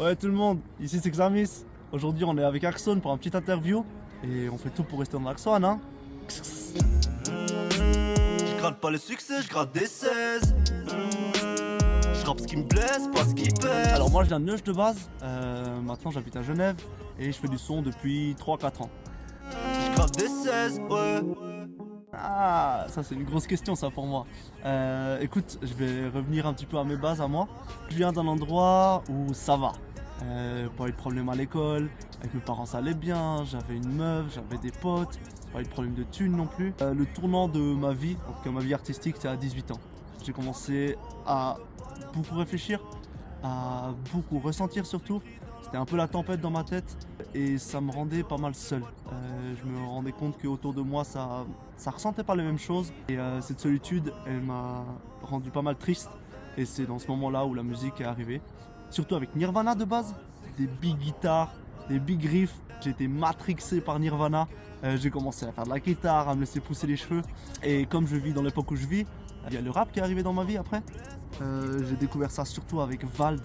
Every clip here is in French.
Ouais tout le monde, ici c'est Xamis. Aujourd'hui on est avec Axon pour un petit interview. Et on fait tout pour rester dans Axon hein. Je gratte pas le succès, je gratte des 16. Je rappe ce qui me blesse, pas ce qui pèse. Alors moi je viens de Neuch de base, maintenant j'habite à Genève et je fais du son depuis 3-4 ans. Je gratte des 16, ouais. Ah, ça c'est une grosse question ça pour moi. Écoute, je vais revenir un petit peu à mes bases à moi. Je viens d'un endroit où ça va. Pas eu de problème à l'école, avec mes parents ça allait bien, j'avais une meuf, j'avais des potes, pas eu de problème de thunes non plus. Le tournant de ma vie, en tout cas ma vie artistique, c'est à 18 ans. J'ai commencé à beaucoup réfléchir, à beaucoup ressentir surtout. C'était un peu la tempête dans ma tête et ça me rendait pas mal seul. Je me rendais compte qu'autour de moi ça ressentait pas les mêmes choses et cette solitude elle m'a rendu pas mal triste et c'est dans ce moment là où la musique est arrivée. Surtout avec Nirvana de base, des big guitares, des big riffs, j'ai été matrixé par Nirvana. J'ai commencé à faire de la guitare, à me laisser pousser les cheveux et comme je vis dans l'époque où je vis, il y a le rap qui est arrivé dans ma vie après. J'ai découvert ça surtout avec Vald.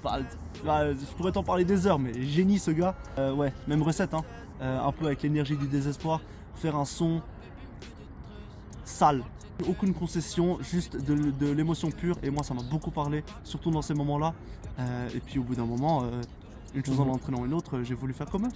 Vald, je pourrais t'en parler des heures, mais génie ce gars. Ouais, même recette, hein. Un peu avec l'énergie du désespoir, faire un son sale. Aucune concession, juste de l'émotion pure. Et moi, ça m'a beaucoup parlé, surtout dans ces moments-là. Et puis au bout d'un moment, une chose en entraînant une autre, j'ai voulu faire comme eux.